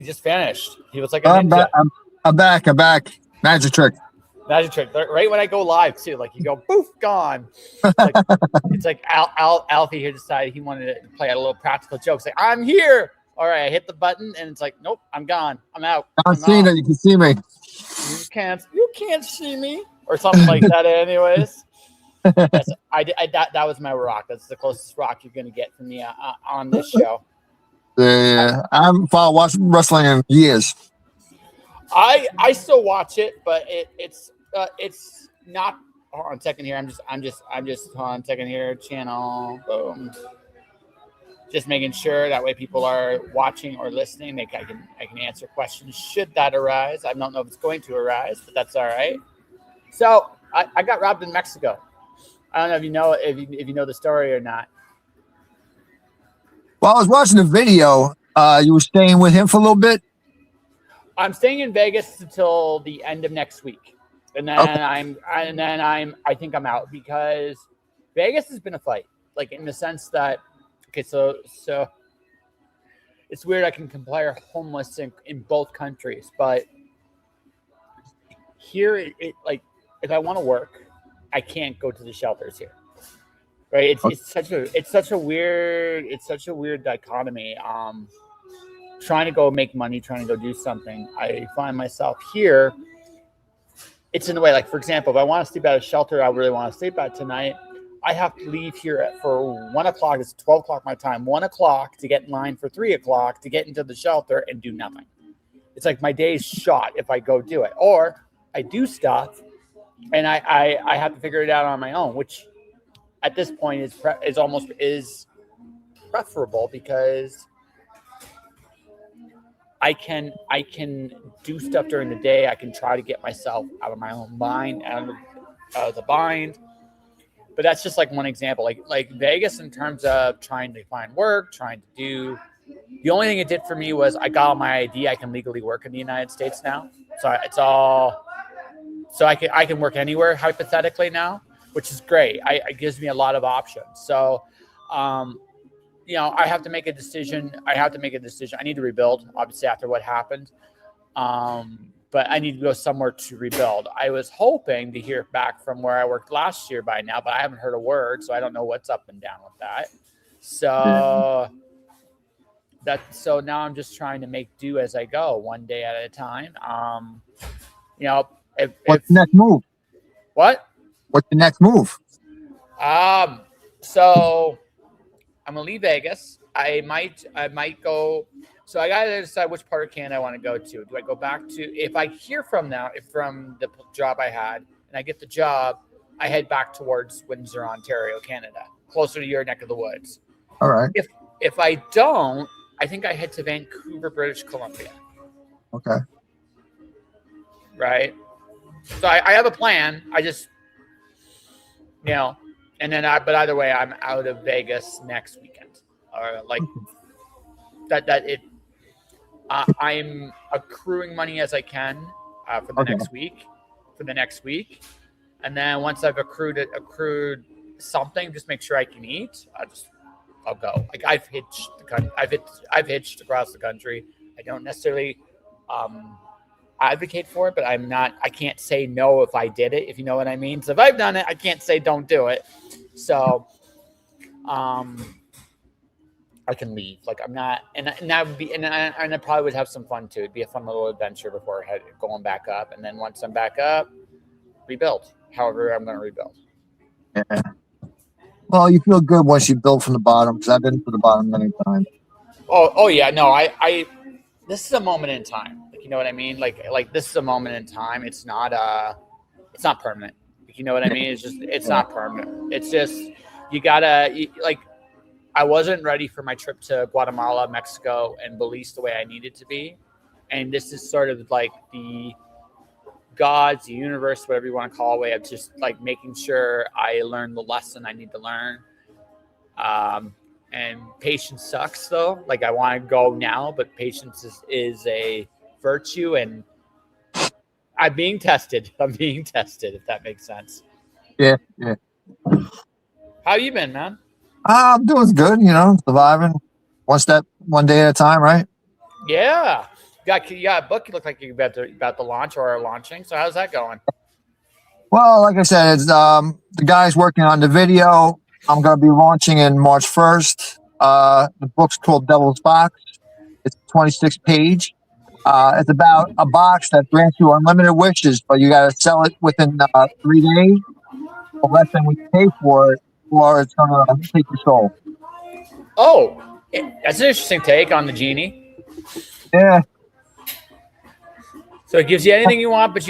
He just vanished. He was like a I'm ninja. back. I'm back. Magic trick. Magic trick. Right when I go live too, like you go poof, gone. It's like Alfie here decided he wanted to play a little practical joke. It's like, I'm here. All right, I hit the button and it's like, nope, I'm gone. I'm out. I'm seeing it. You can see me. You can't see me, or something like that. Anyways, yes, that was my rock. That's the closest rock you're gonna get from me on this show. Yeah, I haven't watched wrestling in years. I still watch it, but it's not. Hold on a second here. I'm just hold on a second here. Channel. Boom. Just making sure that way people are watching or listening. I can answer questions should that arise. I don't know if it's going to arise, but that's all right. So I got robbed in Mexico. I don't know if you know the story or not. Well, I was watching the video. You were staying with him for a little bit. I'm staying in Vegas until the end of next week, and then okay. I think I'm out because Vegas has been a fight, like in the sense that. Okay, so it's weird. I can compare homeless in both countries, but here it like if I want to work, I can't go to the shelters here. Right? It's such a weird dichotomy. Trying to go make money, trying to go do something. I find myself here. It's in a way like, for example, if I want to sleep at a shelter, I really want to sleep at tonight. I have to leave here for 1 o'clock. It's 12 o'clock my time. 1 o'clock to get in line for 3 o'clock to get into the shelter and do nothing. It's like my day's shot if I go do it, or I do stuff and I have to figure it out on my own, which at this point is preferable because I can do stuff during the day. I can try to get myself out of my own mind, out of the bind. But that's just like one example. Like Vegas in terms of trying to find work, trying to do. The only thing it did for me was I got my ID. I can legally work in the United States now. So it's all. So I can work anywhere hypothetically now, which is great. It gives me a lot of options. So, I have to make a decision. I need to rebuild, obviously, after what happened. But I need to go somewhere to rebuild. I was hoping to hear back from where I worked last year by now, but I haven't heard a word, so I don't know what's up and down with that. So now I'm just trying to make do as I go, one day at a time. What's the next move? What? What's the next move? So I'm gonna leave Vegas. I might go. So I gotta decide which part of Canada I want to go to. Do I go back to if I hear from the job I had and I get the job, I head back towards Windsor, Ontario, Canada, closer to your neck of the woods. All right. If I don't, I think I head to Vancouver, British Columbia. Okay. Right. So I have a plan. I just, and then but either way, I'm out of Vegas next weekend, or like that. I'm accruing money as I can for the next week, and then once I've accrued something, just make sure I can eat. I'll go. Like I've hitched across the country. I don't necessarily advocate for it, but I can't say no if I did it, if you know what I mean. So if I've done it, I can't say don't do it. So, I can leave. Like I'm not, and that would be, and I probably would have some fun too. It'd be a fun little adventure before going back up, and then once I'm back up, rebuild. However, I'm going to rebuild. Yeah. Well, you feel good once you build from the bottom, because I've been to the bottom many times. Oh yeah, no, I this is a moment in time. Like, you know what I mean? Like this is a moment in time. It's not permanent. Like, you know what I mean? It's not permanent. It's just you gotta like. I wasn't ready for my trip to Guatemala, Mexico, and Belize the way I needed to be. And this is sort of like the gods, the universe, whatever you want to call it, way of just like making sure I learn the lesson I need to learn. And patience sucks though. Like I want to go now, but patience is a virtue, and I'm being tested. If that makes sense. Yeah. How you been, man? I'm doing good, surviving one day at a time, right? Yeah. You got a book. You look like you're about to launch or are launching. So how's that going? Well, like I said, it's the guy's working on the video. I'm gonna be launching in March 1st. The book's called Devil's Box. It's 26 page. It's about a box that grants you unlimited wishes, but you got to sell it within 3 days or less than we pay for it, or it's gonna take your soul. Oh, that's an interesting take on the genie. Yeah, So it gives you anything you want, but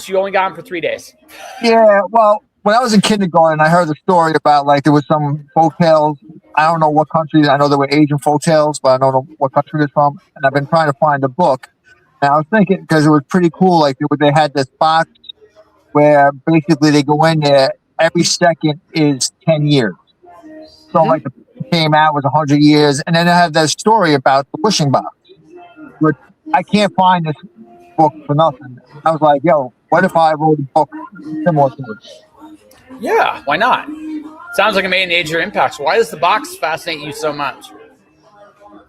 you only got them for 3 days. yeah. Well, when I was in kindergarten, I heard a story about like there was some folk tales. I don't know what country. I know there were Asian folk tales, but I don't know what country it's from. And I've been trying to find a book. And I was thinking because it was pretty cool. Like they had this box where basically they go in there. Every second is 10 years. So like the Mm-hmm. came out was 100 years, and then I have that story about the wishing box, which I can't find this book for nothing. I was like, yo, what if I wrote a book similar to it? Yeah, why not? Sounds like it made a major impact. So why does the box fascinate you so much?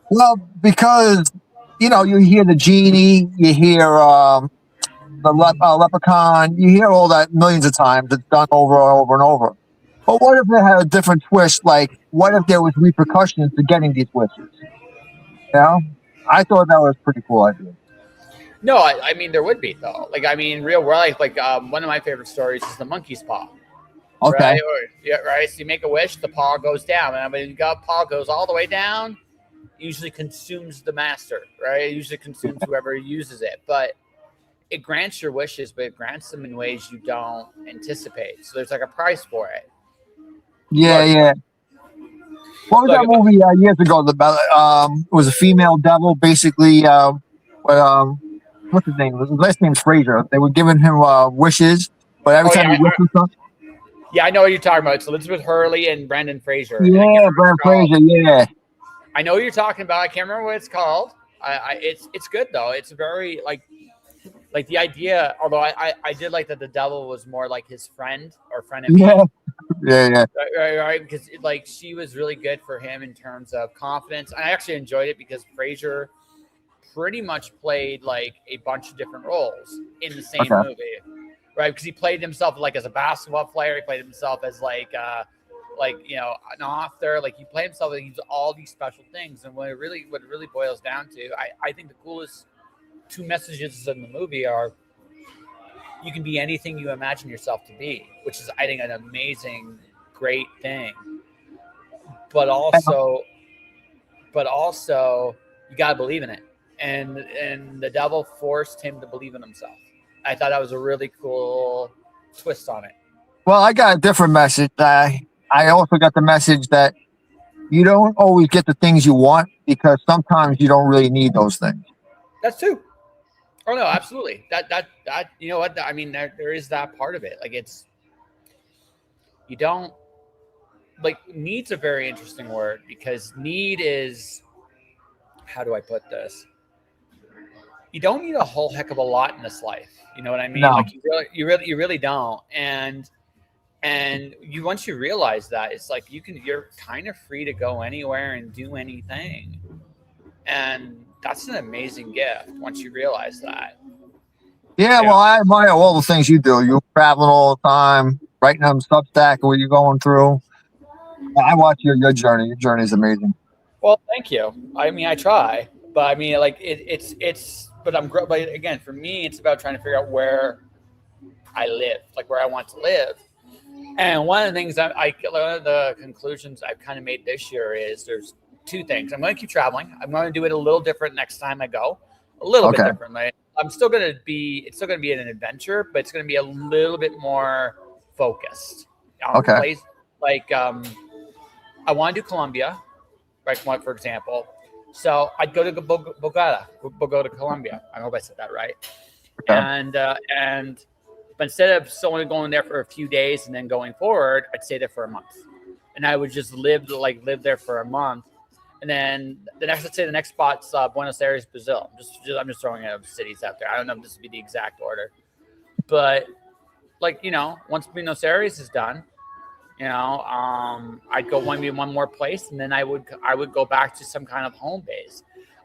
Well, because you hear the genie, you hear the leprechaun, you hear all that millions of times. It's done over and over and over. But what if it had a different twist? Like, what if there was repercussions to getting these wishes? You know, I thought that was a pretty cool idea. No, I mean there would be though. Like I mean, real life. Like one of my favorite stories is the monkey's paw. Okay. Right? Or, yeah, right. So you make a wish, the paw goes down, and when the paw goes all the way down, it usually consumes the master. Right? It usually consumes whoever uses it, but it grants your wishes, but it grants them in ways you don't anticipate. So there's like a price for it. Yeah, Look, yeah. What was look. that movie years ago? About it was a female devil, basically. What's his name? His last name's Fraser. They were giving him wishes, but every Oh time yeah, he wished for something, yeah. I know what you're talking about. It's Elizabeth Hurley and Brendan Fraser, and I can't yeah, remember what Brad it's called. Fraser, yeah, I know what you're talking about. I can't remember what it's called. It's good though. It's very like the idea. Although I did like that the devil was more like his friend or friend of yeah, me. yeah. Right, because like she was really good for him in terms of confidence. I actually enjoyed it because Fraser pretty much played like a bunch of different roles in the same Okay. movie, right? Because he played himself like as a basketball player, he played himself as like an author, like he played himself. Like, he's all these special things, and what it really boils down to, I think the coolest two messages in the movie are you can be anything you imagine yourself to be, which is I think an amazing, great thing. But also, you gotta believe in it. And the devil forced him to believe in himself. I thought that was a really cool twist on it. Well, I got a different message. I also got the message that you don't always get the things you want because sometimes you don't really need those things. That's true. Oh no, absolutely. That you know what? I mean, there is that part of it. Like it's you don't like need's a very interesting word because need is how do I put this? You don't need a whole heck of a lot in this life. You know what I mean? No. Like you really don't. And you once you realize that, it's like you're kind of free to go anywhere and do anything. And that's an amazing gift once you realize that. Yeah, Yeah. well, I admire all the things you do. You're traveling all the time, writing on Substack, what you're going through. I watch your journey. Your journey is amazing. Well, thank you. I mean, I try, but I mean, like but but again, for me, it's about trying to figure out where I live, like where I want to live. And one of the things one of the conclusions I've kind of made this year is there's two things. I'm going to keep traveling. I'm going to do it a little different next time I go, a little bit Okay. differently. It's still going to be an adventure, but it's going to be a little bit more focused. Okay. Place like I want to do Colombia, right? For example, so I'd go to Bogota, Colombia. I hope I said that right. Okay. And but instead of someone going there for a few days and then going forward, I'd stay there for a month, and I would just live there for a month, and then let's say the next spot's Buenos Aires, Brazil. I'm just throwing out cities out there. I don't know if this would be the exact order, but once Buenos Aires is done, I'd go maybe one more place, and then I would go back to some kind of home base.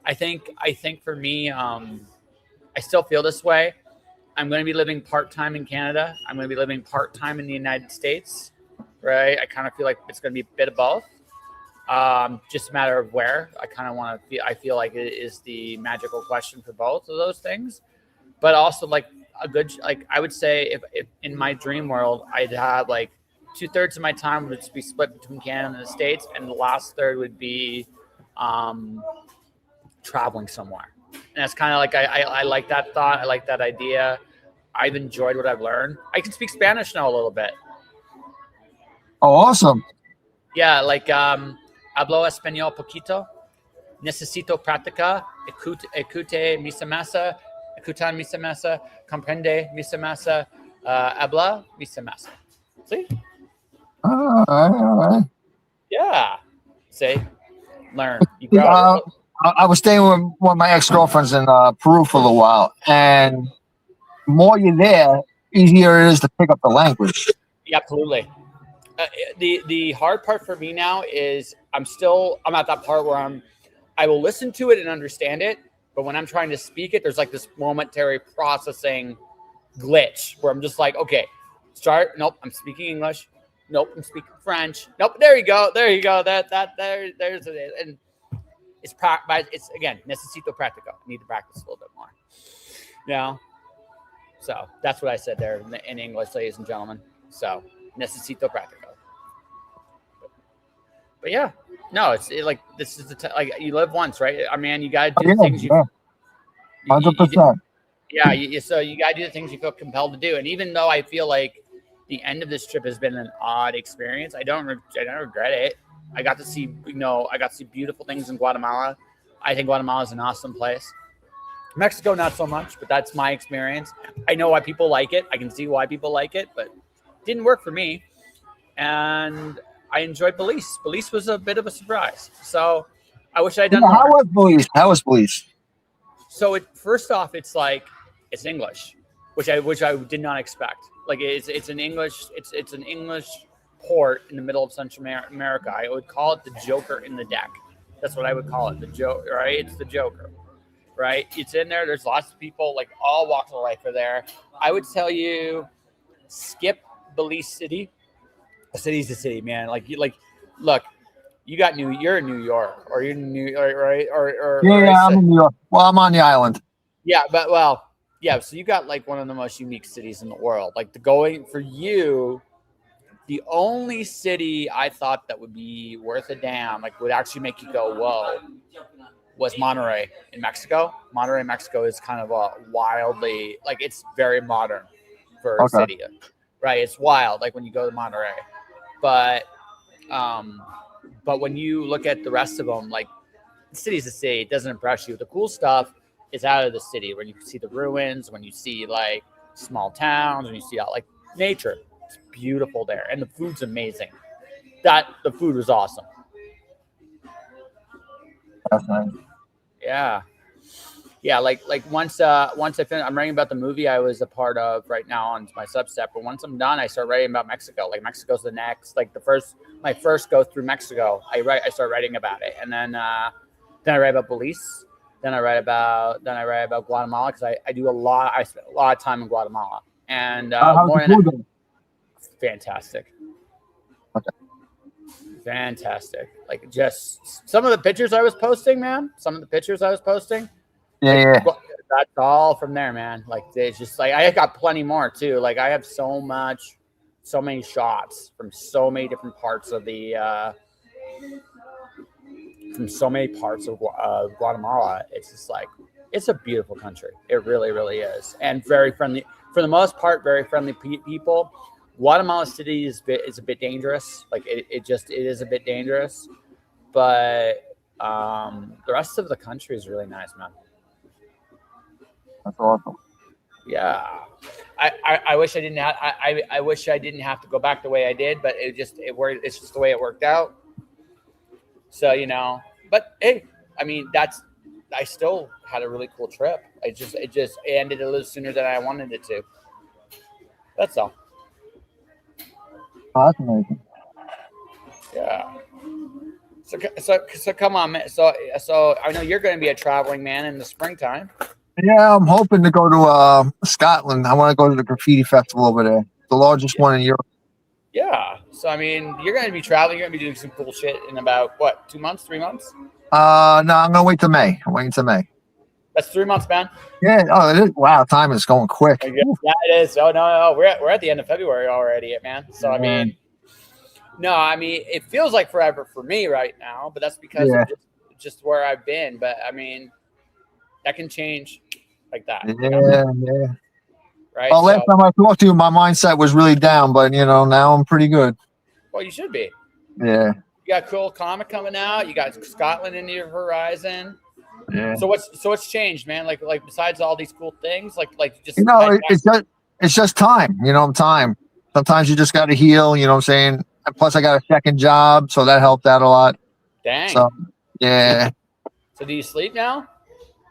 I think for me, I still feel this way. I'm going to be living part time in Canada. I'm going to be living part time in the United States, right? I kind of feel like it's going to be a bit of both. Just a matter of where. I kind of want to feel. I feel like it is the magical question for both of those things. But also like a good, like I would say, if in my dream world, I'd have like 2/3 of my time would be split between Canada and the States, and the last third would be um, traveling somewhere. And that's kind of like I like that thought. I like that idea. I've enjoyed what I've learned. I can speak Spanish now a little bit. Oh, awesome. Yeah, like hablo español poquito. Necesito práctica. Escute mi masa. Escutan mi masa. Comprende mi masa. Habla mi masa. See? All right. Yeah. See? Learn. You Yeah, grow. I was staying with one of my ex-girlfriends in Peru for a little while, and the more you're there, easier it is to pick up the language. Yeah, absolutely. The hard part for me now is I'm at that part where I will listen to it and understand it, but when I'm trying to speak it, there's like this momentary processing glitch where I'm just like, okay, start. Nope, I'm speaking English. Nope, I'm speaking French. Nope, there you go. There's it. And it's again, necesito practico. I need to practice a little bit more. You know? So that's what I said there in English, ladies and gentlemen. So necesito practico. But yeah, no, like this is like you live once, right? I mean, you gotta do the things Yeah, 100%. so you gotta do the things you feel compelled to do. And even though I feel like the end of this trip has been an odd experience, I don't regret it. I got to see beautiful things in Guatemala. I think Guatemala is an awesome place. Mexico, not so much, but that's my experience. I know why people like it. I can see why people like it, but it didn't work for me. And I enjoyed Belize. Belize was a bit of a surprise. So I wish I'd done more. How was Belize? How was Belize? So first off, it's English, which I did not expect. Like it's an English port in the middle of Central America. I would call it the Joker in the deck. That's what I would call it. The Joker, right? It's the Joker, right? It's in there. There's lots of people, like all walks of life are there. I would tell you, skip Belize City. A city's a city, man. Look, you're in New York, or you're in New York, right? Yeah, I'm in New York. Well, I'm on the island. Yeah, yeah. So you got like one of the most unique cities in the world. Like for you, the only city I thought that would be worth a damn, like would actually make you go whoa, was Monterrey in Mexico. Monterrey, Mexico is kind of a wildly, like it's very modern for a city, right? It's wild, like when you go to Monterrey. But when you look at the rest of them, like the city's a city, it doesn't impress you. The cool stuff is out of the city, when you see the ruins, when you see like small towns, when you see like nature. It's beautiful there, and the food's amazing. The food was awesome. That's nice. Yeah. Yeah, like once I finish, I'm writing about the movie I was a part of right now on my Substack. But once I'm done, I start writing about Mexico. Like Mexico's the next, like my first go through Mexico. I start writing about it, and then I write about Belize. Then I write about Guatemala, because I do I spent a lot of time in Guatemala, and more than fantastic. Okay. Fantastic. Like just some of the pictures I was posting, man. Yeah. That's all from there, man. Like it's just like I got plenty more too. Like I have so many shots from so many different parts of Guatemala. It's just like it's a beautiful country. It really, really is, and very friendly for the most part. Very friendly people. Guatemala City is a bit dangerous. Like it is a bit dangerous, but the rest of the country is really nice, man. That's awesome. Yeah, I wish I didn't have. I wish I didn't have to go back the way I did, but it worked. It's just the way it worked out. So but hey, I mean I still had a really cool trip. It just ended a little sooner than I wanted it to. That's all. Oh, that's amazing. Yeah. So come on, man. So I know you're going to be a traveling man in the springtime. Yeah, I'm hoping to go to Scotland. I want to go to the graffiti festival over there, the largest one in Europe. Yeah. So I mean, you're going to be traveling. You're going to be doing some cool shit in about what, 2 months, 3 months? No, I'm gonna wait till May. I'm waiting till May. That's 3 months, man. Yeah. Oh, it is. Wow, time is going quick. Yeah, it is. Oh no, we're at the end of February already, man. So I Yeah. mean, no, I mean it feels like forever for me right now, but that's because Yeah. of just where I've been. But I mean, that can change like that, Yeah. Yeah. right? Well, last So, time I talked to you, my mindset was really down, but now I'm pretty good. well, you should be. Yeah. You got cool comic coming out. You got Scotland in your horizon. Yeah. So what's changed, man? Like besides all these cool things, like just It's just time. Time. Sometimes you just got to heal. You know what I'm saying? And plus, I got a second job, so that helped out a lot. dang. So yeah. So do you sleep now?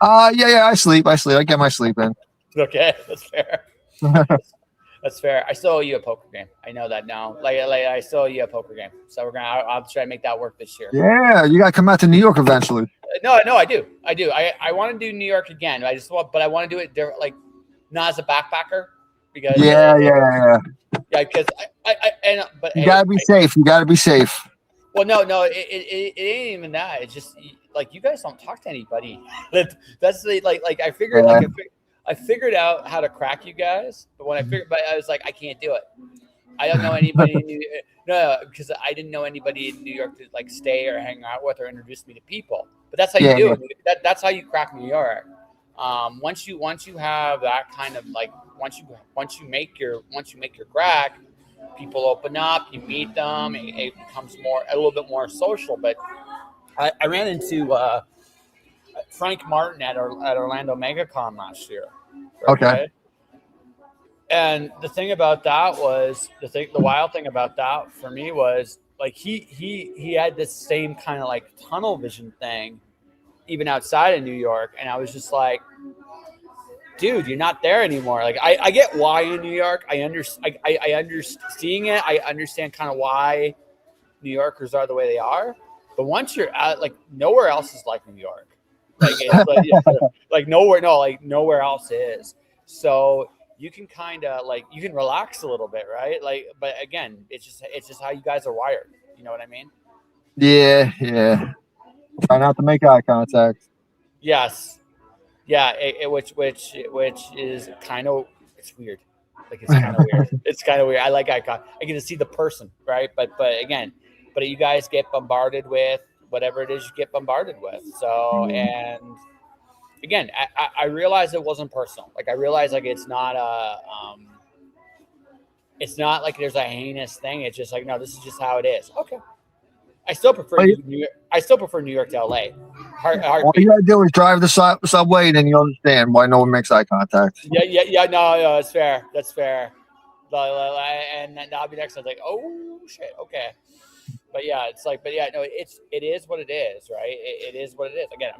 Yeah. I sleep. I get my sleep in. Okay, that's fair. That's fair. I still owe you a poker game. I know that now. Like I still owe you a poker game. So I'll try to make that work this year. Yeah, you got to come out to New York eventually. No, I do. I want to do New York again. But I want to do it different, like not as a backpacker because Yeah. because but You gotta be safe. You gotta be safe. well, no, it ain't even that. It's just like you guys don't talk to anybody. That's like I figured Yeah. I figured out how to crack you guys, but but I was like I can't do it. I don't know anybody in New No, because I didn't know anybody in New York to like stay or hang out with or introduce me to people. But that's how you do it. That's how you crack New York. Once you have that kind of like once you make your crack, people open up, you meet them, it becomes a little bit more social. But I ran into Frank Martin at Orlando MegaCon last year. Okay. And the thing about that was the wild thing about that for me was like he had this same kind of like tunnel vision thing even outside of New York, and I was just like, dude, you're not there anymore. Like I get why in New York. I understand seeing it. I understand kind of why New Yorkers are the way they are. But once you're out, like nowhere else is like New York. Like it's like nowhere else is. So you can kind of like you can relax a little bit, right? Like, but again, it's just how you guys are wired. You know what I mean? Yeah. Try not to make eye contact. Yes. Yeah. Which is kind of it's weird. Like it's kind of weird. It's kind of weird. I like eye contact. I get to see the person, right? But again, you guys get bombarded with whatever it is you get bombarded with. So and again, I realized it wasn't personal. Like I realized like it's not like there's a heinous thing. It's just like no, this is just how it is. Okay. I still prefer New York to LA. All you gotta do is drive the subway, and then you understand why no one makes eye contact. Yeah. No, that's fair. That's fair. And then I'll be next. I was like, oh shit, okay. But yeah, it's like, no, it is what it is, right? It is what it is. Again,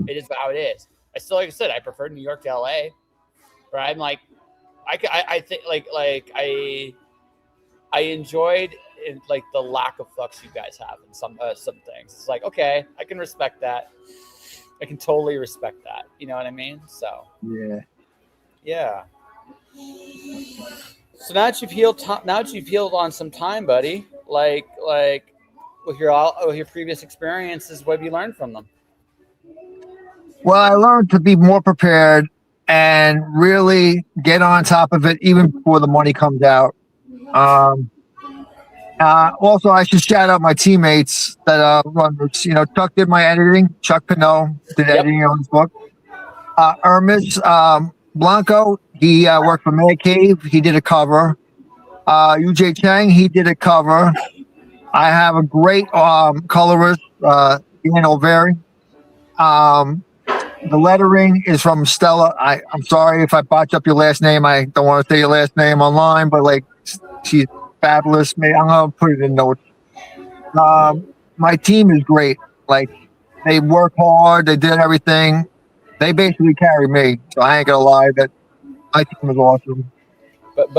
it is how it is. I still, like I said, I prefer New York to LA. Right? I'm like, I think like I enjoyed like the lack of fucks you guys have in some things. It's like okay, I can respect that. I can totally respect that. You know what I mean? So yeah. So now that you've healed on some time, buddy. Like with your previous experiences, what have you learned from them? Well, I learned to be more prepared and really get on top of it even before the money comes out. Also, I should shout out my teammates that run this. Chuck did my editing. Chuck Pinot did editing on his book. Hermes Blanco, he worked for Man Cave. He did a cover. UJ Chang, he did a cover. I have a great colorist, Ian O'Very. The lettering is from Stella. I'm sorry if I botch up your last name. I don't want to say your last name online, but like she's fabulous. I'm gonna put it in notes. My team is great. Like they work hard. They did everything. They basically carry me. So I ain't gonna lie that my team is awesome. But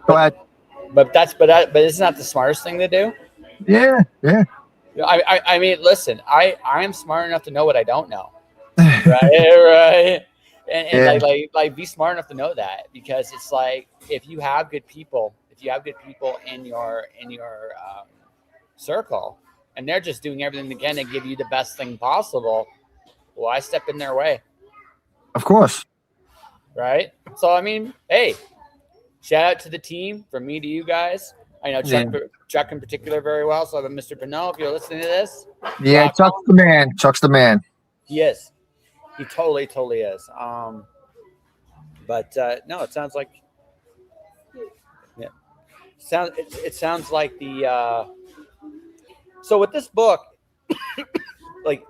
Go ahead. but isn't that the smartest thing to do? Yeah, yeah. I mean, listen, I am smart enough to know what I don't know, right? Right. And Yeah, be smart enough to know that, because it's like, if you have good people, in your circle, and they're just doing everything they can to give you the best thing possible, why step in their way, of course. right? So I mean, hey, shout out to the team from me to you guys. I know Yeah, Chuck in particular very well. So Mr. Pinot, if you're listening to this, yeah. rock Chuck's on. the man. Chuck's the man. He is. He totally is. But no, it sounds like, yeah, it sounds like the so with this book, like,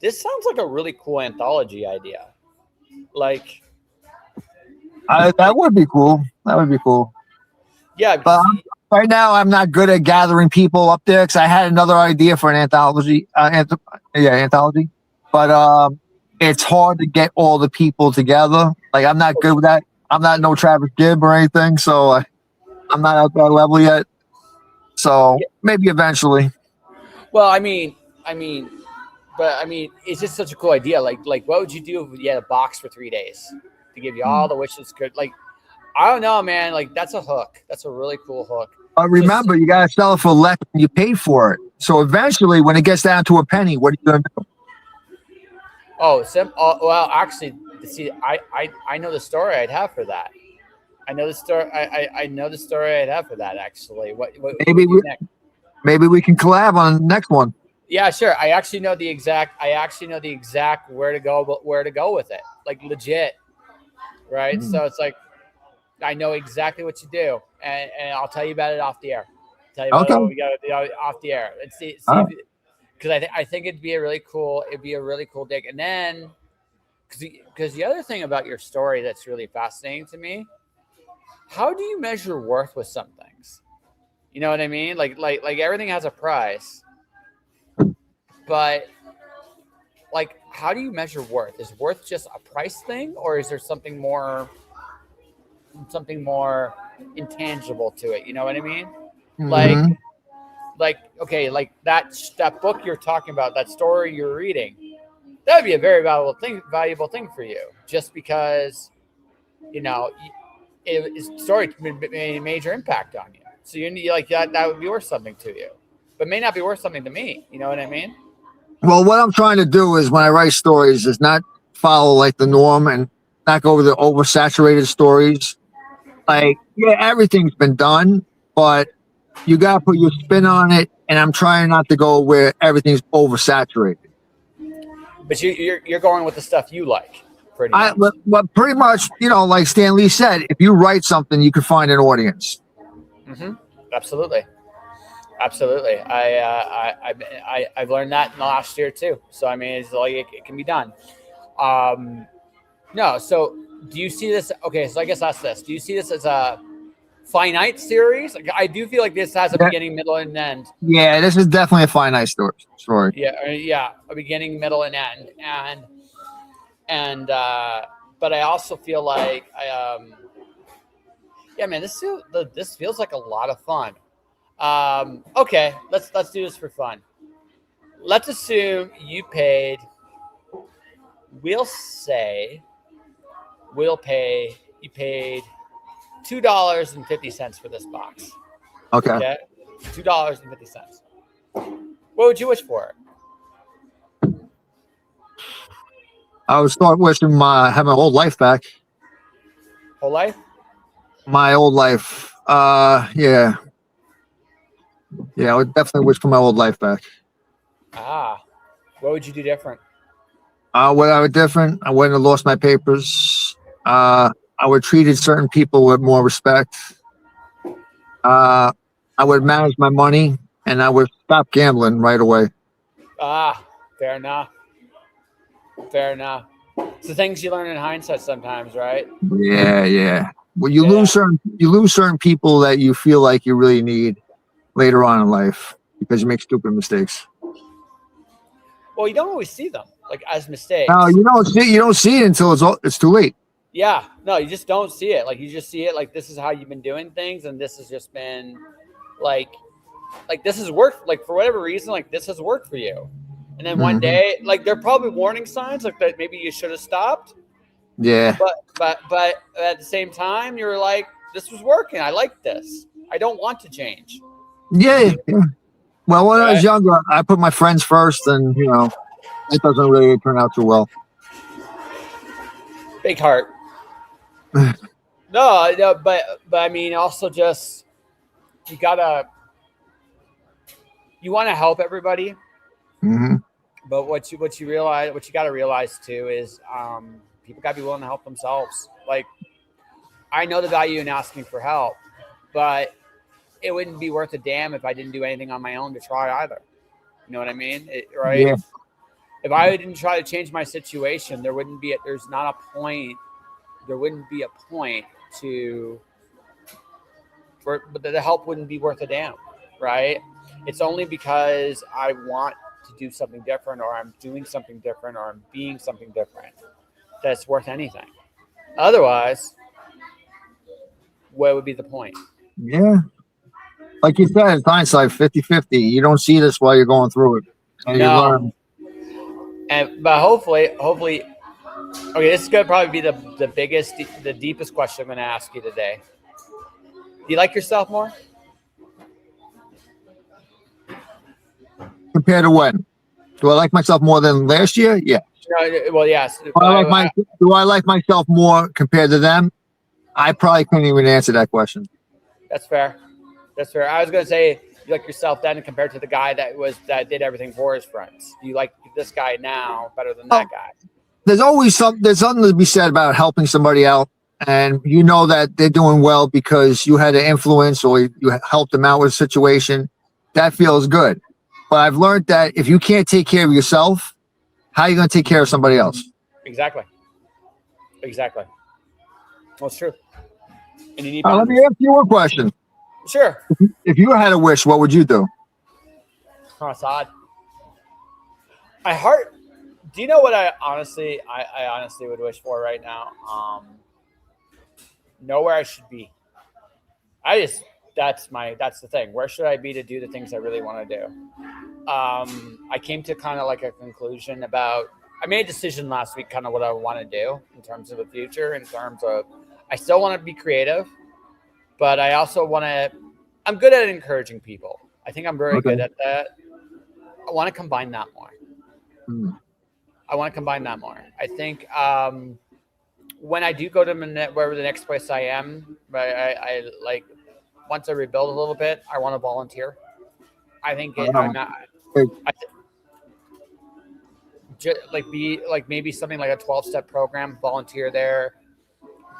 this sounds like a really cool anthology idea. Like, That would be cool. That would be cool. yeah, But because right now, I'm not good at gathering people up there because I had another idea for an anthology. Anthology. But it's hard to get all the people together. Like, I'm not good with that. I'm not no Travis Gibb or anything, so I'm not at that level yet. So maybe eventually. well, but I mean, it's just such a cool idea. Like, what would you do if you had a box for 3 days to give you all the wishes? Good. Like, I don't know, man. Like, that's a hook. That's a really cool hook. But remember, you gotta sell it for less than you paid for it. So eventually, when it gets down to a penny, what are you gonna do? Well, actually, see, I know the story I'd have for that. I know the story. I know the story I'd have for that. Actually, what Maybe would you next? maybe we can collab on the next one. Yeah, sure. I actually know the exact. Where to go with it. Like, legit, right? So it's like, I know exactly what you do, and I'll tell you about it off the air. Tell you about Okay. what we got to do off the air, and see All right. because I think it'd be a really cool dig. And then, because the other thing about your story that's really fascinating to me, how do you measure worth with some things? You know what I mean? Like everything has a price, but like, how do you measure worth? Is worth just a price thing, or is there something more intangible to it? You know what I mean? Like, Mhm. okay, like that book you're talking about, that story you're reading, that would be a very valuable thing for you, just because, you know, story made a major impact on you. So you like that would be worth something to you, but may not be worth something to me. You know what I mean? Well, what I'm trying to do is when I write stories is not follow like the norm and not go over the oversaturated stories. Like, yeah, everything's been done, but you got to put your spin on it. And I'm trying not to go where everything's oversaturated. But you're going with the stuff you like, pretty much. But pretty much, like Stan Lee said, if you write something, you can find an audience. Mm-hmm. Absolutely. I've learned that in the last year too. So I mean, it's like it can be done. No. So do you see this? Okay. So I guess that's this. Do you see this as a finite series? Like, I do feel like this has a beginning, middle, and end. Yeah, this is definitely a finite story. Yeah. A beginning, middle, and end. And but I also feel like yeah, man, this feels like a lot of fun. Okay, let's do this for fun. Let's assume you paid. We'll say you paid $2.50 for this box. Okay. $2.50. What would you wish for it? I would start wishing have my old life back. Whole life? My old life. Yeah. Yeah, I would definitely wish for my old life back. What would you do different? What I would different, I wouldn't have lost my papers. I would treated certain people with more respect. I would manage my money, and I would stop gambling right away. Fair enough. It's the things you learn in hindsight sometimes, right? Yeah. Well, you lose certain people that you feel like you really need later on in life because you make stupid mistakes. Well, you don't always see them like as mistakes. No, you don't see it until it's too late. Yeah, no, you just don't see it. Like you just see it like this is how you've been doing things, and this has just been like this has worked. Like for whatever reason, like this has worked for you. And then one Hmm. day, like there are probably warning signs like that maybe you should have stopped. Yeah. But at the same time, you're like, this was working. I like this. I don't want to change. Yeah. Yeah. Well, when I was Right? younger, I put my friends first, and it doesn't really turn out too well. Big heart. No, no, but I mean, also just you gotta you want to help everybody, Hmm. but what you realize what you got to realize too is people got to be willing to help themselves. Like I know the value in asking for help, but it wouldn't be worth a damn if I didn't do anything on my own to try either. You know what I mean? Right? Yeah. If I didn't try to change my situation, there's not a point. There wouldn't be a point but the help wouldn't be worth a damn, right? It's only because I want to do something different, or I'm doing something different, or I'm being something different that's worth anything. Otherwise, what would be the point? Yeah. Like you said, it's hindsight 50-50. You don't see this while you're going through it, and you No, learn. but hopefully, okay. This is gonna probably be the biggest, the deepest question I'm gonna ask you today. Do you like yourself more? Compared to when? Do I like myself more than last year? Yeah. No, well, yes, Do but I like myself more compared to them? I probably couldn't even answer that question. that's fair. That's fair. I was gonna say you like yourself then compared to the guy that did everything for his friends. You like this guy now better than Oh, that guy. there's something to be said about helping somebody out, and you know that they're doing well because you had an influence or you helped them out with a situation. That feels good. But I've learned that if you can't take care of yourself, how are you going to take care of somebody else? Exactly. Exactly. Well, it's true. And you need Let me boundaries. ask you one question. Sure. If you had a wish, what would you do? Oh, it's odd. I heart. Do you know what I honestly would wish for right now? Know where I should be. I just that's the thing. Where should I be to do the things I really want to do? I came to kind of like a conclusion about. I made a decision last week, kind of what I want to do in terms of the future. In terms of, I still want to be creative, but I also want to. I'm good at encouraging people. I think I'm very Okay. good at that. I want to combine that more. Hmm. I want to combine that more. I think when I do go to wherever the next place I am, I like once I rebuild a little bit, I want to volunteer. I think I'm Wow. not. Hey, I, like be like maybe something like a 12-step program, volunteer there,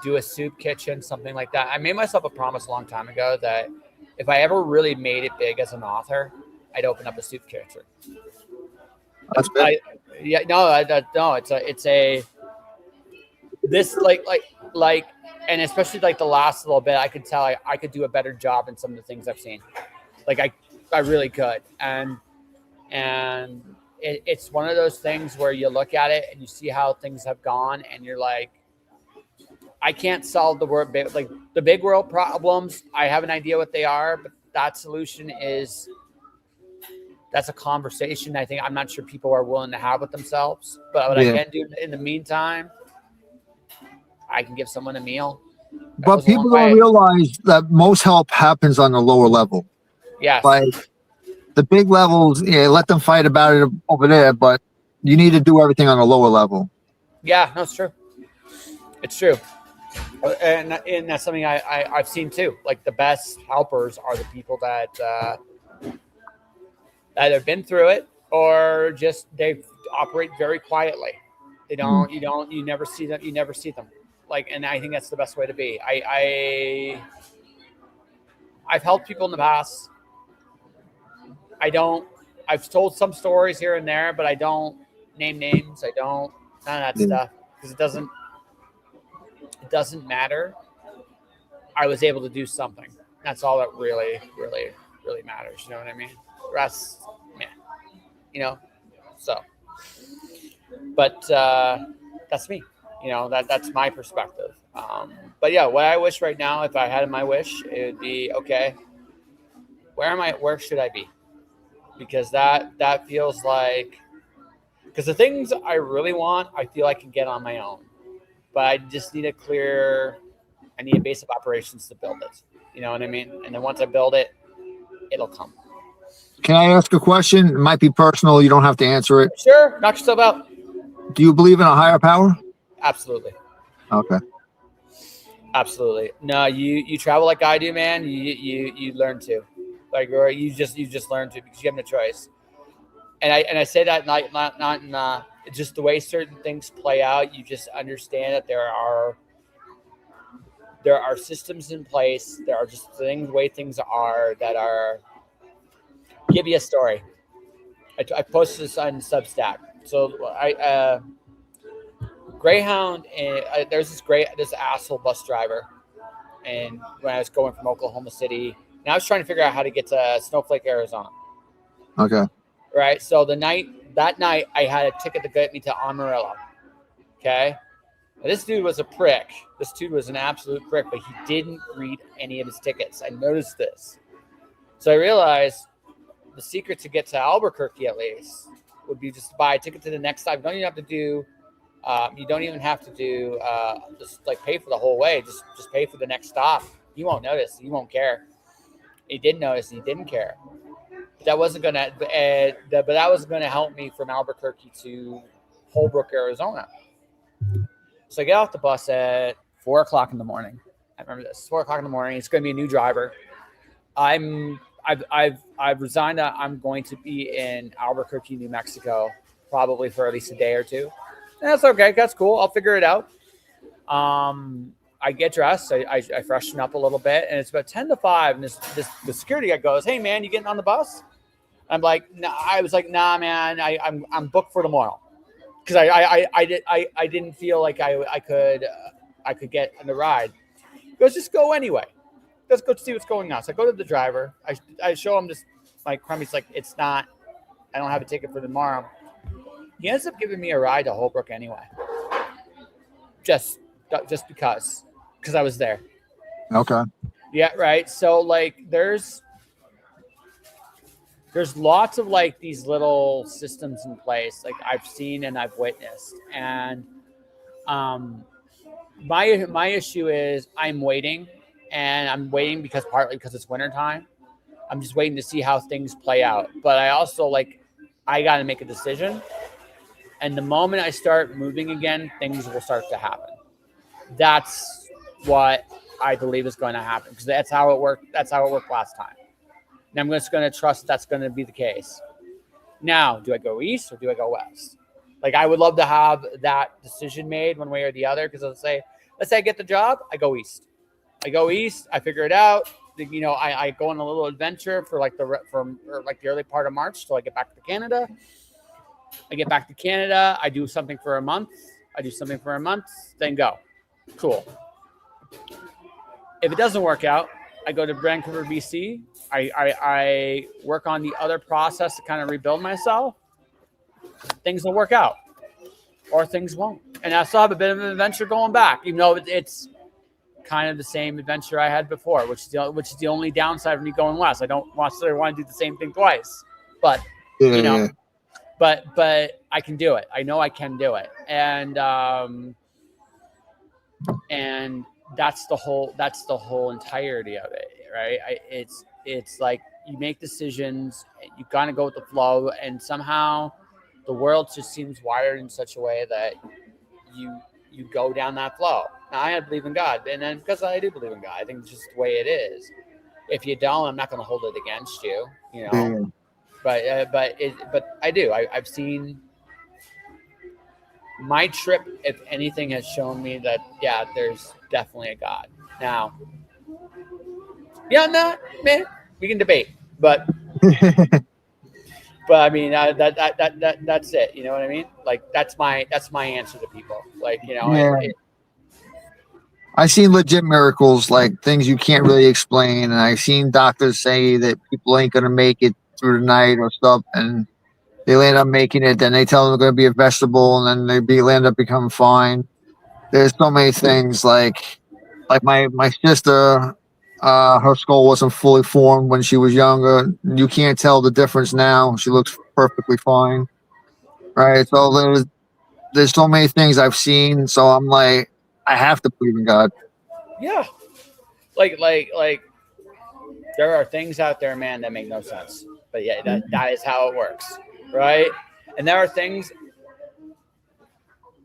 do a soup kitchen, something like that. I made myself a promise a long time ago that if I ever really made it big as an author, I'd open up a soup kitchen. that's big. I yeah no no it's a this like and especially like the last little bit I could tell I could do a better job in some of the things I've seen. Like I really could and it's one of those things where you look at it and you see how things have gone and you're like I can't solve the world like the big world problems. I have an idea what they are, but that solution is that's a conversation I think I'm not sure people are willing to have with themselves. But what I Yeah. can do in the meantime, I can give someone a meal. That But goes a long people don't way. realize that most help happens on the lower level. Yes. Like the big levels, yeah, let them fight about it over there, but you need to do everything on the lower level. Yeah, no, it's true. It's true. And that's something I've seen too. Like the best helpers are the people that either been through it or just they operate very quietly. They Hmm. you never see them. You never see them. Like, and I think that's the best way to be. I've helped people in the past. I don't. I've told some stories here and there, but I don't name names. I don't none of that Yeah. stuff because it doesn't matter. I was able to do something. That's all that really matters. You know what I mean? The rest, man. You know. So, but that's me. That's my perspective. But yeah, what I wish right now, if I had my wish, it would be okay. Where should I be? Because that feels like, because the things I really want, I feel I can get on my own, but I just need I need a base of operations to build it. You know what I mean? And then once I build it, it'll come. Can I ask a question? It might be personal. You don't have to answer it. Sure, knock yourself out. Do you believe in a higher power? Absolutely. Okay. Absolutely. No, you travel like I do, man. You learn to, like, or you just learn to, because you have no choice. And I say that not in just the way certain things play out. You just understand that there are systems in place. There are just way things are that are. Give you a story. I posted this on Substack. So Greyhound, and there's this asshole bus driver, and when I was going from Oklahoma City, and I was trying to figure out how to get to Snowflake, Arizona. Okay. Right. So that night, I had a ticket to get me to Amarillo. Okay. Now, this dude was a prick. This dude was an absolute prick, but he didn't read any of his tickets. I noticed this. So I realized the secret to get to Albuquerque, at least, would be just to buy a ticket to the next stop. You don't even have to do. Just like pay for the whole way. Just pay for the next stop. He won't notice. He won't care. He didn't notice. He didn't care. But that wasn't gonna help me from Albuquerque to Holbrook, Arizona. So I get off the bus at 4:00 in the morning. I remember this. 4:00 in the morning. It's going to be a new driver. I've resigned. I'm going to be in Albuquerque, New Mexico, probably for at least a day or two. And that's okay. That's cool. I'll figure it out. I get dressed. I freshen up a little bit, and it's about 10 to 5. And the security guy goes, "Hey man, you getting on the bus?" I'm like, "Nah." I was like, "Nah, man. I'm booked for tomorrow." Because I didn't feel like I could get on the ride. He goes, "Just go anyway. Let's go see what's going on." So I go to the driver. I show him just my crummies, like, it's not. I don't have a ticket for tomorrow. He ends up giving me a ride to Holbrook anyway, just because I was there. Okay. Yeah, right. So like, there's lots of like these little systems in place, like I've seen and I've witnessed, and my issue is I'm waiting partly because it's wintertime. I'm just waiting to see how things play out, but I also I got to make a decision, and the moment I start moving again, things will start to happen. That's what I believe is going to happen, because that's how it worked. That's how it worked last time. And I'm just going to trust that's going to be the case. Now, do I go east or do I go west? Like, I would love to have that decision made one way or the other, because let's say I get the job, I go east. I figure it out. I go on a little adventure for the early part of March till I get back to Canada. I do something for a month. Then go. Cool. If it doesn't work out, I go to Vancouver, BC. I work on the other process to kind of rebuild myself. Things will work out, or things won't. And I still have a bit of an adventure going back, even though it's kind of the same adventure I had before, which is the only downside of me going west. I don't want to do the same thing twice, but but I can do it. I know I can do it, and that's the whole entirety of it, right? It's like, you make decisions, you kind of go with the flow, and somehow the world just seems wired in such a way that you go down that flow. Now, I believe in God, and then because I do believe in God, I think it's just the way it is. If you don't, I'm not going to hold it against you, But I do. I've seen my trip, if anything, has shown me that there's definitely a God. Now, beyond that, man, we can debate, but I mean, that's it. You know what I mean? Like, that's my answer to people. Like, I've seen legit miracles, like things you can't really explain, and I've seen doctors say that people ain't gonna make it through the night or stuff, and they end up making it. Then they tell them they're gonna be a vegetable, and then they end up becoming fine. there's so many things like my sister, her skull wasn't fully formed when she was younger. You can't tell the difference now. She looks perfectly fine, right? So there's so many things I've seen. So I'm like, I have to believe in God. Yeah, like there are things out there, man, that make no sense. But yeah, that is how it works, right? And there are things.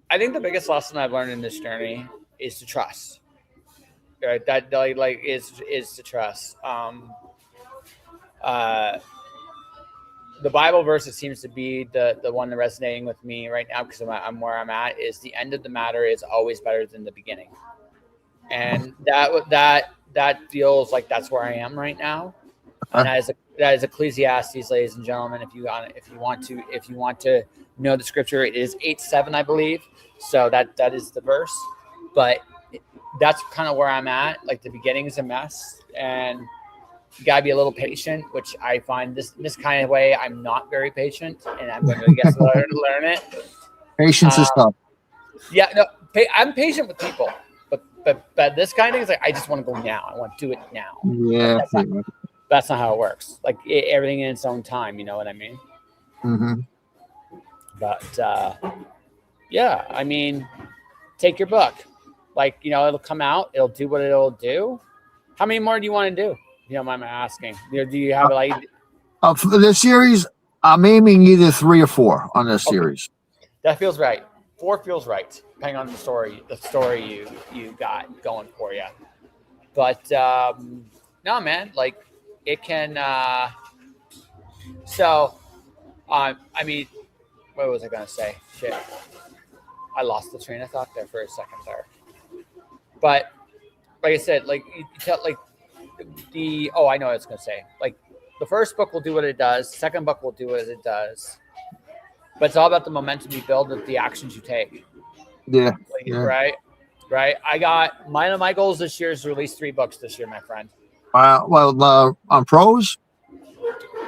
I think the biggest lesson I've learned in this journey is to trust. Right? That like is to trust. Uh, the Bible verse that seems to be the one that resonating with me right now because I'm where I'm at is the end of the matter is always better than the beginning, and that feels like that's where I am right now, and that is Ecclesiastes, ladies and gentlemen. If you want to know the scripture, it is 8:7, I believe. So that is the verse, but that's kind of where I'm at. Like the beginning is a mess, and you gotta be a little patient, which I find this kind of way I'm not very patient, and I'm going to get to learn it. Patience is tough. Yeah, no, I'm patient with people, but this kind of thing is like I just want to go now. I want to do it now. Yeah, That's not how it works. Like everything in its own time. You know what I mean? mm-hmm. But yeah, I mean, take your book. Like it'll come out. It'll do what it'll do. How many more do you want to do? You don't mind my asking. Do you have like For this series? I'm aiming either 3 or 4 on this series. That feels right. 4 feels right, depending on the story you got going for you. But no, man, like it can. I mean, what was I gonna say? Shit, I lost the train of thought there for a second there. But like I said, like you tell, like I know what I was gonna say. Like the first book will do what it does. The second book will do what it does. But it's all about the momentum you build with the actions you take. Yeah. Like, yeah. Right. I got my goals this year is to release 3 books this year, my friend. On prose?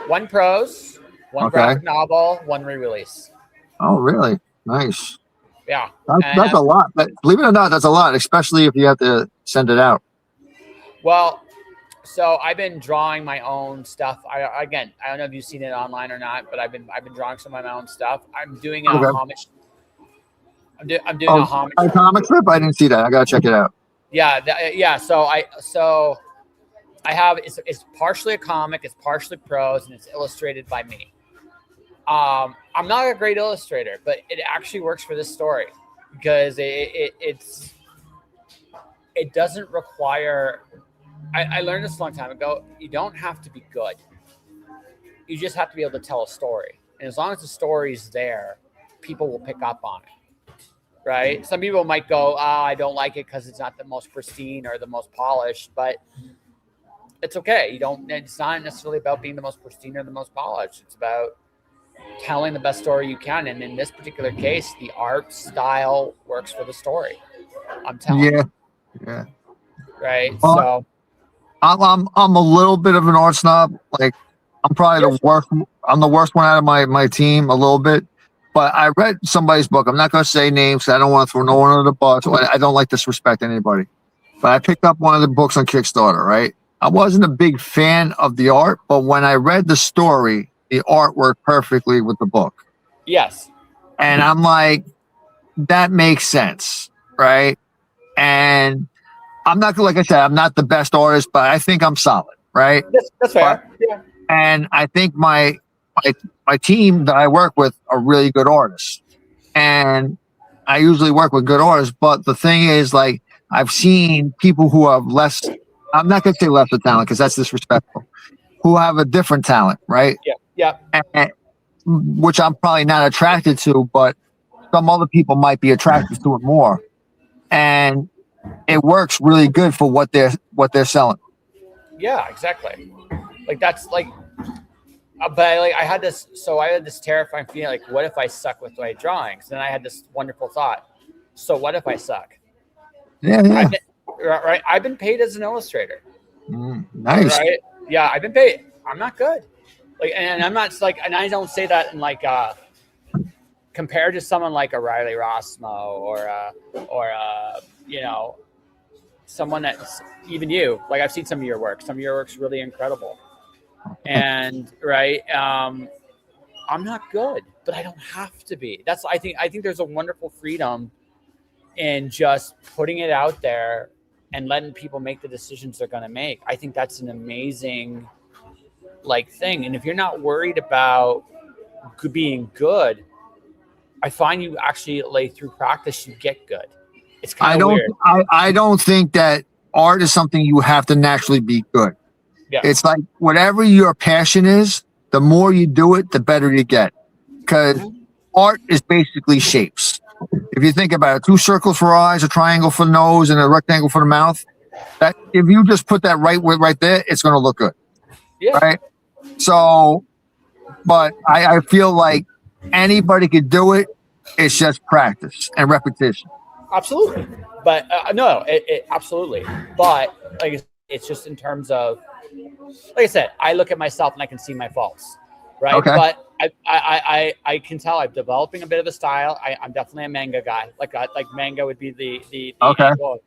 1 prose, 1 graphic novel, 1 re-release. Oh, really? Nice. Yeah. That's a lot. But believe it or not, that's a lot, especially if you have to send it out. Well, so I've been drawing my own stuff. I don't know if you've seen it online or not, but I've been drawing some of my own stuff. I'm doing a homage. I'm doing a homage. A comic strip? I didn't see that. I gotta check it out. Yeah. So I have it's partially a comic, it's partially prose, and it's illustrated by me. I'm not a great illustrator, but it actually works for this story because it doesn't require. I learned this a long time ago. You don't have to be good. You just have to be able to tell a story. And as long as the story's there, people will pick up on it. Right? Some people might go, I don't like it because it's not the most pristine or the most polished, but it's okay. It's not necessarily about being the most pristine or the most polished. It's about telling the best story you can. And in this particular case, the art style works for the story. I'm telling you. Yeah. Right. So I'm a little bit of an art snob. Like I'm probably the worst. I'm the worst one out of my team a little bit. But I read somebody's book. I'm not going to say names. I don't want to throw no one under the bus. I don't like disrespect anybody. But I picked up one of the books on Kickstarter, right? I wasn't a big fan of the art, but when I read the story, the art worked perfectly with the book. Yes. And I'm like, that makes sense, right? And I'm not, like I said, I'm not the best artist, but I think I'm solid, right? That's fair. Yeah. And I think my team that I work with are really good artists. And I usually work with good artists, but the thing is, like, I've seen people who have less, I'm not going to say lesser talent because that's disrespectful, who have a different talent, right? Yeah. And, which I'm probably not attracted to, but some other people might be attracted to it more. And it works really good for what they're selling. Yeah, exactly. Like that's like, but I had this terrifying feeling like, what if I suck with my drawings? And I had this wonderful thought. So what if I suck? Yeah. I've been paid as an illustrator. Nice. Right? Yeah, I've been paid. I'm not good. Like, and I'm not like, and I don't say that in like, compared to someone like a Riley Rossmo or you know, someone that's even you, like I've seen some of your work. Some of your work's really incredible. And right, I'm not good, but I don't have to be. That's I think there's a wonderful freedom in just putting it out there and letting people make the decisions they're going to make. I think that's an amazing like thing. And if you're not worried about being good, I find you actually like through practice you get good. It's kind of weird. I don't think that art is something you have to naturally be good. Yeah. It's like whatever your passion is, the more you do it, the better you get. Because art is basically shapes. If you think about it, 2 circles for eyes, a triangle for the nose, and a rectangle for the mouth. That if you just put that right there, it's going to look good. Yeah. Right. So, but I feel like anybody could do it. It's just practice and repetition. Absolutely. But no, it absolutely. But like it's just in terms of, like I said, I look at myself and I can see my faults, right? Okay. But I can tell I'm developing a bit of a style. I'm definitely a manga guy. Like manga would be the Okay. angle,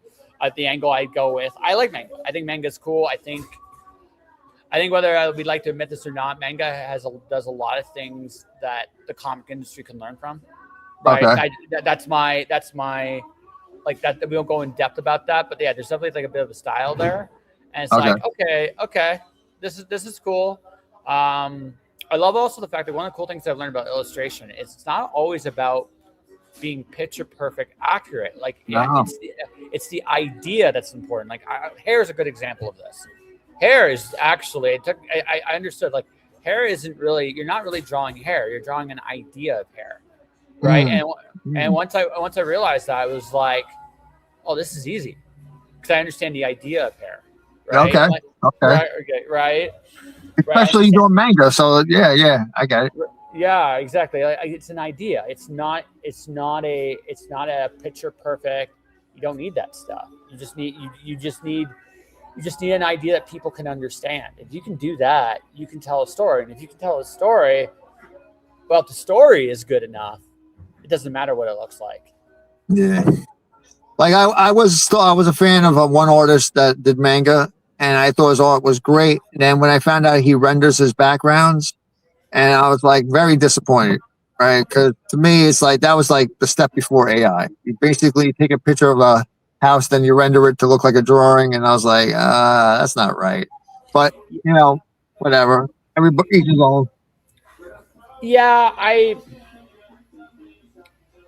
the angle I'd go with. I like manga. I think manga's cool. I think whether we'd like to admit this or not, manga does a lot of things that the comic industry can learn from. Right. Okay. That's my like that. We don't go in depth about that, but yeah, there's definitely like a bit of a style there, and it's like okay, this is cool. I love also the fact that one of the cool things I've learned about illustration is it's not always about being picture perfect accurate. Like it's the idea that's important. Like hair is a good example of this. Hair is actually I understood like hair isn't really, you're not really drawing hair, you're drawing an idea of hair. Right. And once I realized that, I was like, oh, this is easy because I understand the idea of hair. Right? Okay. Okay. Right. Especially you doing manga, so yeah, I get it. Yeah, exactly. It's an idea. It's not a picture perfect. You don't need that stuff. You just need an idea that people can understand. If you can do that, you can tell a story. And if you can tell a story, well, if the story is good enough, it doesn't matter what it looks like. Yeah. Like I was a fan of one artist that did manga, and I thought his art was great. And then when I found out he renders his backgrounds, and I was like very disappointed, right? Because to me, it's like that was like the step before AI. You basically take a picture of a house, then you render it to look like a drawing, and I was like, that's not right. But you know, whatever. Everybody each his own. Yeah, I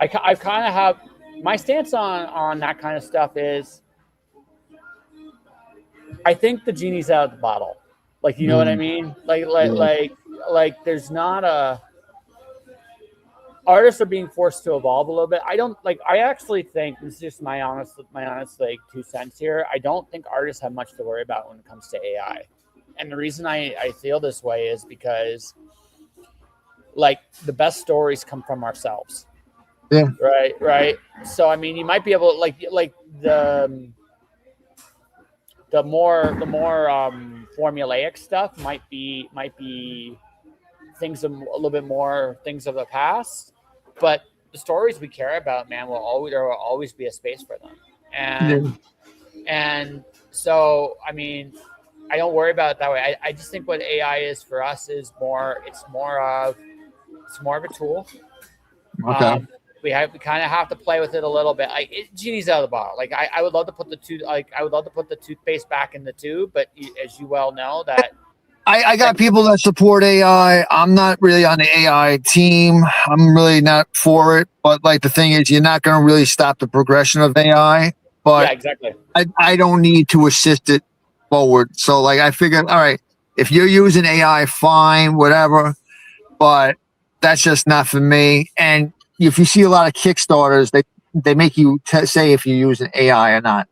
kind of have my stance on that kind of stuff is I think the genie's out of the bottle. Like, you know what I mean? Like there's not artists are being forced to evolve a little bit. I actually think, this is just my honest like 2 cents here. I don't think artists have much to worry about when it comes to AI. And the reason I feel this way is because like the best stories come from ourselves. Yeah. Right. So I mean, you might be able like the more formulaic stuff might be things a little bit more things of the past, but the stories we care about, man, there will always be a space for them. And so I mean, I don't worry about it that way. I just think what AI is for us is it's more of a tool. Okay. We kind of have to play with it a little bit. Like genie's out of the bottle. Like I would love to put the toothpaste back in the tube, but as you well know that I got people that support AI. I'm not really on the AI team. I'm really not for it. But like the thing is, you're not going to really stop the progression of AI. But yeah, exactly. I don't need to assist it forward. So like I figured, all right, if you're using AI, fine, whatever. But that's just not for me. And if you see a lot of Kickstarters, they make you say if you're using AI or not.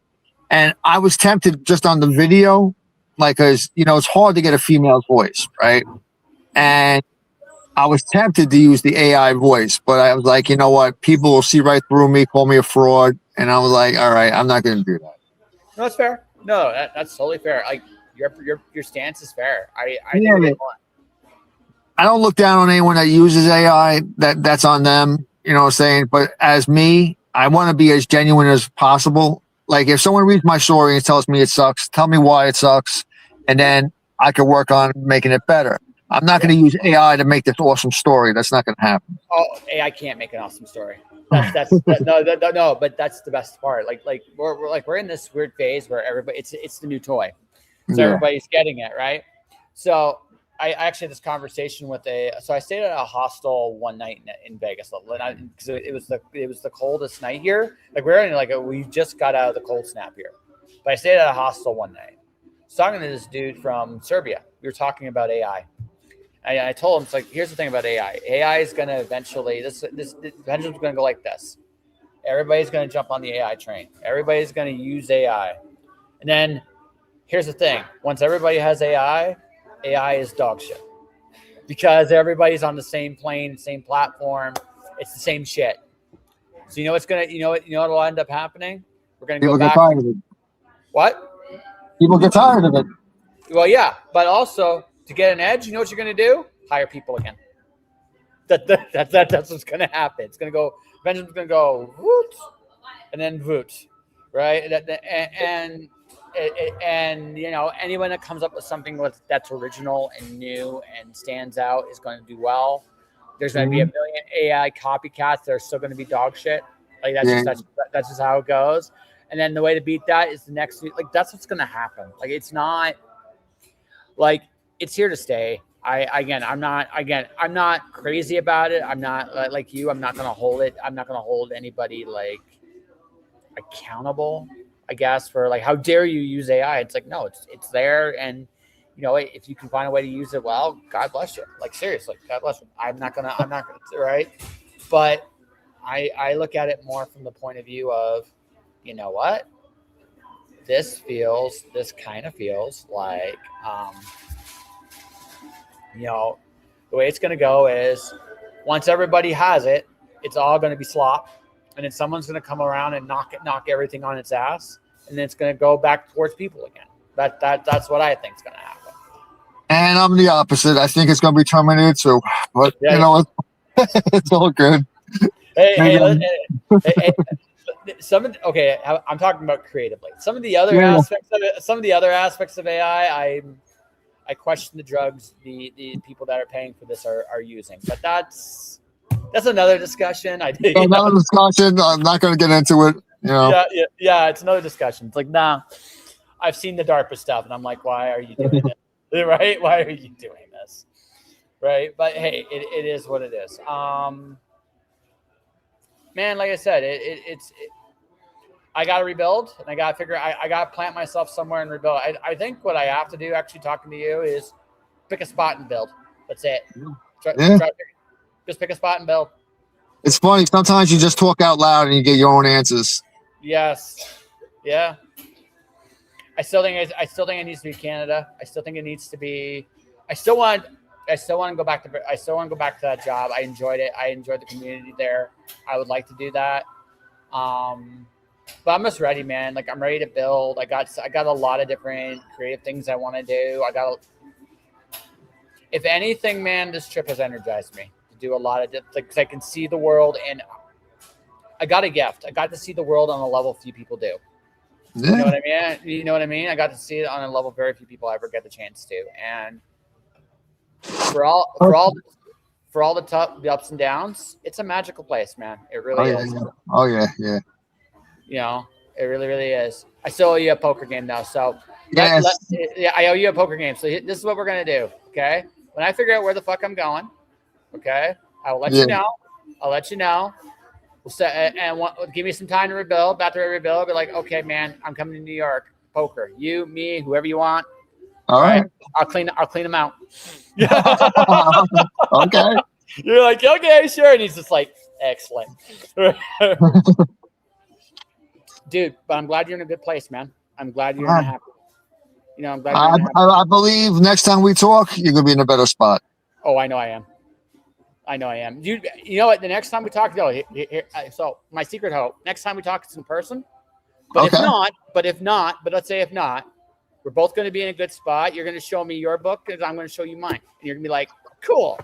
And I was tempted just on the video, like, because, you know, it's hard to get a female voice, right? And I was tempted to use the AI voice, but I was like, you know what? People will see right through me, call me a fraud. And I was like, all right, I'm not going to do that. No, that's fair. No, that's totally fair. Like your stance is fair. I don't look down on anyone that uses AI. That's on them. You know what I'm saying? But as me, I want to be as genuine as possible. Like if someone reads my story and tells me it sucks, tell me why it sucks, and then I can work on making it better. I'm not going to use AI to make this awesome story. That's not going to happen. Oh, AI can't make an awesome story. No. But that's the best part. Like we're in this weird phase where everybody it's the new toy, so everybody's getting it, right? So I actually had this conversation with so I stayed at a hostel one night in Vegas because it was the coldest night here. Like we just got out of the cold snap here, but I stayed at a hostel one night. I was talking to this dude from Serbia. We were talking about AI. I told him, it's like, here's the thing about AI. AI is going to eventually, this pendulum's going to go like this. Everybody's going to jump on the AI train. Everybody's going to use AI. And then here's the thing. Once everybody has AI is dog shit. Because everybody's on the same plane, same platform. It's the same shit. So you know what'll end up happening? We're going to go back. People get tired of it. What? People get tired of it. Well, yeah, but also to get an edge, you know what you're going to do? Hire people again. That's what's going to happen. It's going to go. Benjamin's going to go woot, and then voot, right? And you know, anyone that comes up with something that's original and new and stands out is going to do well. There's going to be a million AI copycats that are still going to be dog shit. Like that's just how it goes. And then the way to beat that is the next. Like that's what's going to happen. Like it's not. Like it's here to stay. I'm not crazy about it. I'm not like you. I'm not going to hold it. I'm not going to hold anybody like accountable, I guess, for like, how dare you use AI? It's like, no, it's there. And you know, if you can find a way to use it well, God bless you. Like seriously, God bless you. I'm not gonna, right. But I look at it more from the point of view of, you know what? This kind of feels like, you know, the way it's going to go is once everybody has it, it's all going to be slop. And then someone's going to come around and knock everything on its ass. And then it's going to go back towards people again. That's what I think is going to happen. And I'm the opposite. I think it's going to be terminated too. But, you know, it's all good. Hey, I'm talking about creatively. Some of the other aspects of AI, I question the drugs the people that are paying for this are using. But that's another discussion. Another discussion. I'm not going to get into it. You know. Yeah. It's another discussion. It's like, nah, I've seen the DARPA stuff, and I'm like, why are you doing it? Right? Why are you doing this? Right? But hey, it is what it is. Man, like I said, it's I got to rebuild, and I got to figure. I got to plant myself somewhere and rebuild. I think what I have to do, actually talking to you, is pick a spot and build. That's it. Just pick a spot and build. It's funny. Sometimes you just talk out loud and you get your own answers. Yes. Yeah. I still think it needs to be Canada. I still think it needs to be. I still want to go back to that job. I enjoyed it. I enjoyed the community there. I would like to do that. But I'm just ready, man. Like I'm ready to build. I got a lot of different creative things I want to do. If anything, man, this trip has energized me to do a lot of because I can see the world, and I got a gift. I got to see the world on a level few people do. Yeah. You know what I mean? I got to see it on a level very few people ever get the chance to. And for all the ups and downs, it's a magical place, man. It really is. Yeah. Oh yeah. You know, it really, really is. I still owe you a poker game though. So yes. I owe you a poker game. So this is what we're gonna do. Okay. When I figure out where the fuck I'm going, okay, I will let you know. I'll let you know. We'll set give me some time to rebuild. After I rebuild, I'll be like, okay, man, I'm coming to New York. Poker, you, me, whoever you want. All right. I'll clean them out. Okay. You're like, okay, sure. And he's just like, excellent. Dude, but I'm glad you're in a good place, man. I'm glad you're in a happy. You know, I'm glad you're in a happy. I believe next time we talk, you're gonna be in a better spot. Oh, I know I am. You know what? The next time we talk, so my secret hope. Next time we talk, it's in person. But if not, let's say if not, we're both going to be in a good spot. You're going to show me your book, and I'm going to show you mine. And you're going to be like, cool.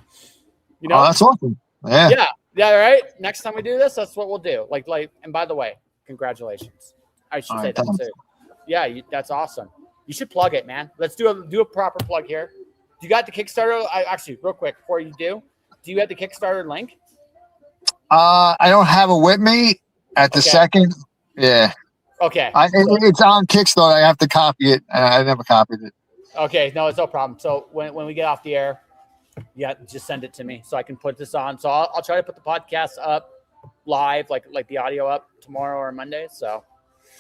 You know, that's awesome. Yeah. Yeah, right. Next time we do this, that's what we'll do. And by the way, congratulations. I should All say right, that thanks. too. Yeah, that's awesome. You should plug it, man. Let's do a proper plug here. You got the Kickstarter? Actually, real quick before you do you have the Kickstarter link? I don't have it with me at the Okay. second. Yeah. Okay. It's on Kickstarter. I have to copy it. I never copied it. Okay. No, it's no problem. So when we get off the air, yeah, just send it to me so I can put this on. So I'll try to put the podcast up live, like the audio up tomorrow or Monday. So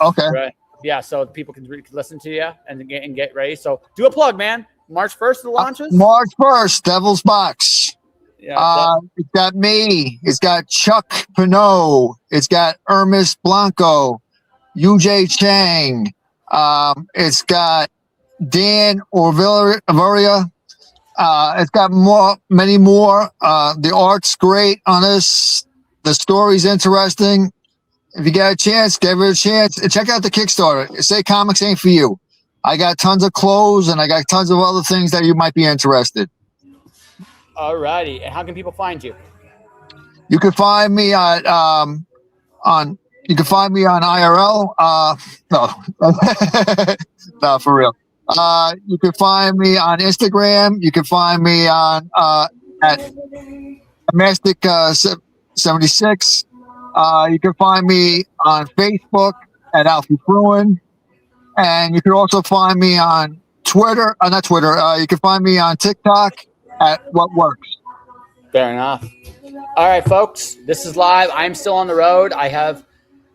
Okay. right. Yeah, so people can listen to you and get ready. So do a plug, man. March 1st, the launches. March 1st, Devil's Box. Yeah. It's got me. It's got Chuck Pinot. It's got Hermes Blanco, UJ Chang. It's got Dan Orveria. It's got many more. The art's great on this. The story's interesting. If you get a chance, give it a chance. Check out the Kickstarter. Say comics ain't for you. I got tons of clothes and I got tons of other things that you might be interested. All righty. And how can people find you? You can find me at you can find me on IRL. No, no, for real. You can find me on Instagram. You can find me on at Domestic 76. You can find me on Facebook at Alphe Fruin. And you can also find me on Twitter. Not Twitter. You can find me on TikTok at What Works. Fair enough. All right, folks. This is live. I'm still on the road. I have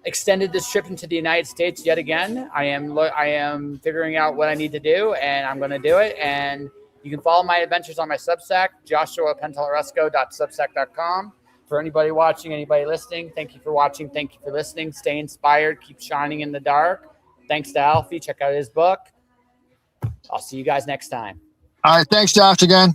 extended this trip into the United States yet again. I am figuring out what I need to do, and I'm going to do it. And you can follow my adventures on my Substack, joshuapentelaresco.substack.com. For anybody watching, anybody listening, thank you for watching. Thank you for listening. Stay inspired. Keep shining in the dark. Thanks to Alfie. Check out his book. I'll see you guys next time. All right. Thanks, Josh, again.